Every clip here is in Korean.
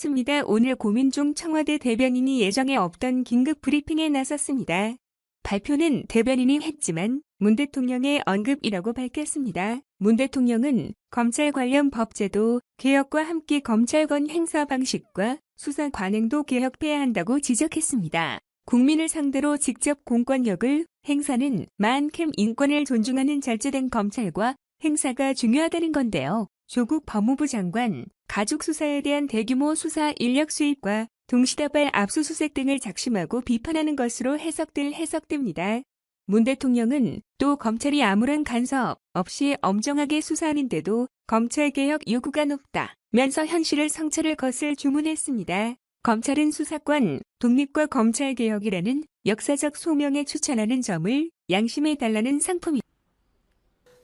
습니다. 오늘 고민 중 청와대 대변인이 예정에 없던 긴급 브리핑에 나섰습니다. 발표는 대변인이 했지만 문 대통령의 언급이라고 밝혔습니다. 문 대통령은 검찰 관련 법제도 개혁과 함께 검찰권 행사 방식과 수사 관행도 개혁해야 한다고 지적했습니다. 국민을 상대로 직접 공권력을 행사는 만큼 인권을 존중하는 절제된 검찰과 행사가 중요하다는 건데요. 조국 법무부 장관, 가족 수사에 대한 대규모 수사 인력 수입과 동시다발 압수수색 등을 작심하고 비판하는 것으로 해석됩니다. 문 대통령은 또 검찰이 아무런 간섭 없이 엄정하게 수사하는데도 검찰개혁 요구가 높다면서 현실을 성찰을 것을 주문했습니다. 검찰은 수사권, 독립과 검찰개혁이라는 역사적 소명에 추천하는 점을 양심해달라는 상품입니다.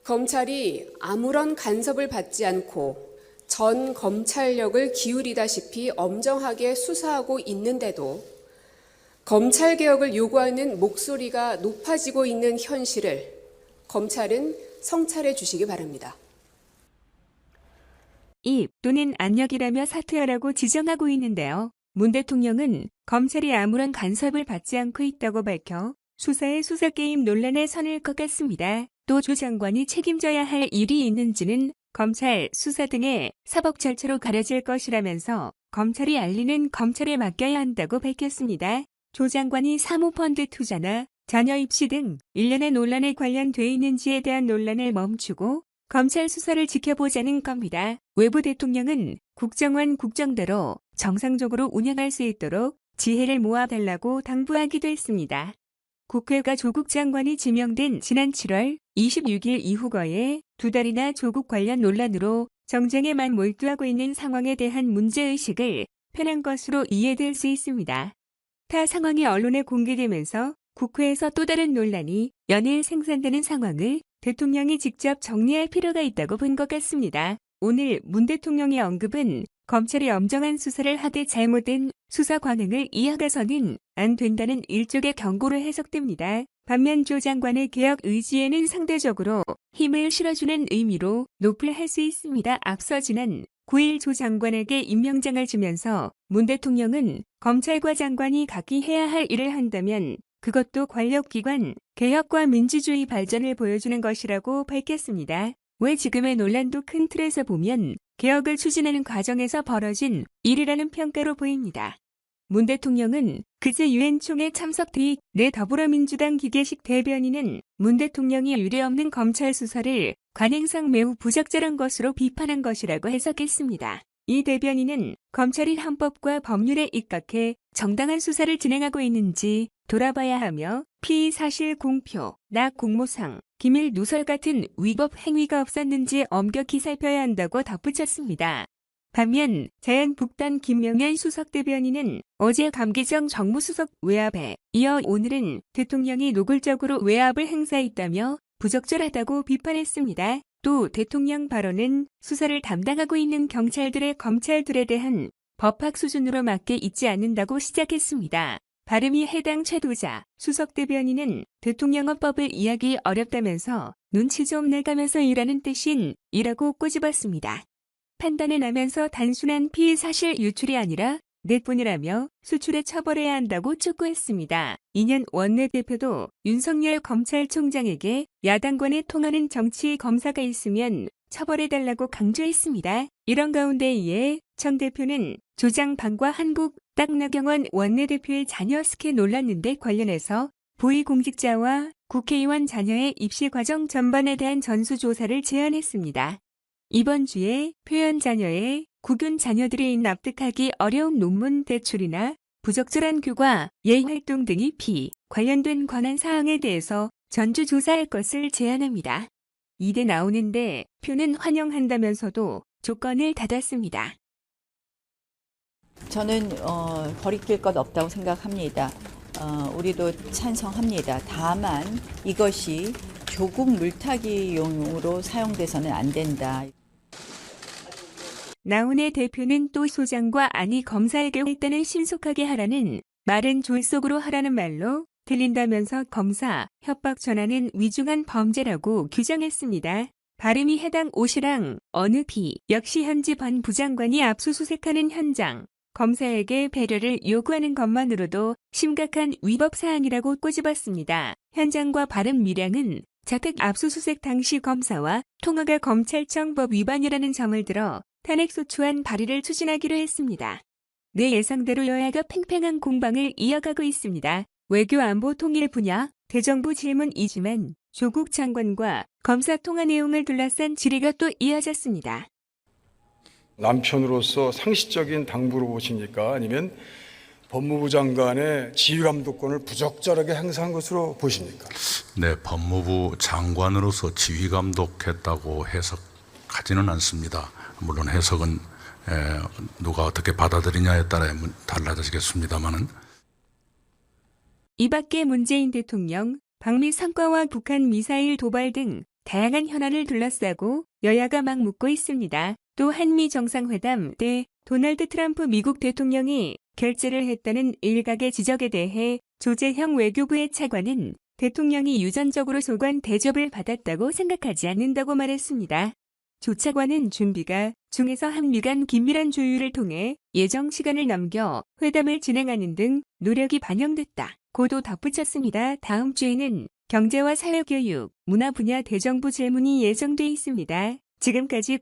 검찰이 아무런 간섭을 받지 않고 전 검찰력을 기울이다시피 엄정하게 수사하고 있는데도 검찰개혁을 요구하는 목소리가 높아지고 있는 현실을 검찰은 성찰해 주시기 바랍니다. 입 또는 압력이라며 사퇴하라고 지정하고 있는데요. 문 대통령은 검찰이 아무런 간섭을 받지 않고 있다고 밝혀 수사의 수사게임 논란에 선을 그었습니다. 또 조 장관이 책임져야 할 일이 있는지는 검찰, 수사 등의 사법 절차로 가려질 것이라면서 검찰이 알리는 검찰에 맡겨야 한다고 밝혔습니다. 조 장관이 사모펀드 투자나 자녀 입시 등 일련의 논란에 관련돼 있는지에 대한 논란을 멈추고 검찰 수사를 지켜보자는 겁니다. 외부 대통령은 국정원 국정대로 정상적으로 운영할 수 있도록 지혜를 모아달라고 당부하기도 했습니다. 국회가 조국 장관이 지명된 지난 7월 26일 이후거에 2달이나 조국 관련 논란으로 정쟁에만 몰두하고 있는 상황에 대한 문제의식을 펴는 것으로 이해될 수 있습니다. 타 상황이 언론에 공개되면서 국회에서 또 다른 논란이 연일 생산되는 상황을 대통령이 직접 정리할 필요가 있다고 본 것 같습니다. 오늘 문 대통령의 언급은 검찰이 엄정한 수사를 하되 잘못된 수사 관행을 이어가서는 안 된다는 일종의 경고로 해석됩니다. 반면 조 장관의 개혁 의지에는 상대적으로 힘을 실어주는 의미로 높을 수 있습니다. 앞서 지난 9일 조 장관에게 임명장을 주면서 문 대통령은 검찰과 장관이 각기 해야 할 일을 한다면 그것도 권력기관 개혁과 민주주의 발전을 보여주는 것이라고 밝혔습니다. 왜 지금의 논란도 큰 틀에서 보면 개혁을 추진하는 과정에서 벌어진 일이라는 평가로 보입니다. 문 대통령은 그제 유엔 총회 참석 뒤 내 더불어민주당 기계식 대변인은 문 대통령이 유례없는 검찰 수사를 관행상 매우 부적절한 것으로 비판한 것이라고 해석했습니다. 이 대변인은 검찰이 헌법과 법률에 입각해 정당한 수사를 진행하고 있는지 돌아봐야 하며 피의 사실 공표, 공모상, 기밀 누설 같은 위법 행위가 없었는지 엄격히 살펴야 한다고 덧붙였습니다. 반면 자유한국당 김명현 수석 대변인은 어제 감기정 정무수석 외압에 이어 오늘은 대통령이 노골적으로 외압을 행사했다며 부적절하다고 비판했습니다. 또 대통령 발언은 수사를 담당하고 있는 경찰들의 검찰들에 대한 법학 수준으로 맞게 있지 않는다고 시작했습니다. 발음이 해당 최도자 수석 대변인은 대통령헌법을 이해하기 어렵다면서 눈치 좀 내가면서 일하는 뜻인 이라고 꼬집었습니다. 판단을 하면서 단순한 피의 사실 유출이 아니라 넷뿐이라며 수출에 처벌해야 한다고 촉구했습니다. 이년 원내대표도 윤석열 검찰총장에게 야당과의 통하는 정치 검사가 있으면 처벌해달라고 강조했습니다. 이런 가운데 이에 청 대표는 조장방과 한국 나경원 원내대표의 자녀 스캔 논란인데 관련해서 고위공직자와 국회의원 자녀의 입시 과정 전반에 대한 전수조사를 제안했습니다. 이번 주에 표현 자녀의 국윤 자녀들이 납득하기 어려운 논문 대출이나 부적절한 교과, 예활동 등이 관련된 권한 사항에 대해서 전주조사할 것을 제안합니다. 이대 나오는데 표는 환영한다면서도 조건을 닫았습니다. 저는 버리낄 것 없다고 생각합니다. 우리도 찬성합니다. 다만 이것이 조국 물타기용으로 사용돼서는 안 된다. 나훈의 대표는 또 소장과 아니 검사에게 일단은 신속하게 하라는 말은 졸속으로 하라는 말로 들린다면서 검사, 협박 전화는 위중한 범죄라고 규정했습니다. 발음이 해당 옷이랑 어느 역시 현지 반 부장관이 압수수색하는 현장, 검사에게 배려를 요구하는 것만으로도 심각한 위법 사항이라고 꼬집었습니다. 현장과 바른미래은 자택 압수수색 당시 검사와 통화가 검찰청 법 위반이라는 점을 들어 탄핵소추안 발의를 추진하기로 했습니다. 내 예상대로 여야가 팽팽한 공방을 이어가고 있습니다. 외교안보 통일 분야 대정부 질문이지만 조국 장관과 검사 통화 내용을 둘러싼 질의가 또 이어졌습니다. 남편으로서 상식적인 당부로 보십니까? 아니면 법무부 장관의 지휘감독권을 부적절하게 행사한 것으로 보십니까? 네, 법무부 장관으로서 지휘감독했다고 해석하지는 않습니다. 물론 해석은 누가 어떻게 받아들이냐에 따라 달라지겠습니다만은. 이 밖에 문재인 대통령 방미 성과와 북한 미사일 도발 등 다양한 현안을 둘러싸고 여야가 막 묻고 있습니다. 또 한미 정상회담 때 도널드 트럼프 미국 대통령이 결재를 했다는 일각의 지적에 대해 조재형 외교부의 차관은 대통령이 유전적으로 소관 대접을 받았다고 생각하지 않는다고 말했습니다. 조 차관은 준비가 중에서 한미 간 긴밀한 조율을 통해 예정 시간을 넘겨 회담을 진행하는 등 노력이 반영됐다. 고도 덧붙였습니다. 다음 주에는 경제와 사회교육, 문화 분야 대정부 질문이 예정돼 있습니다. 지금까지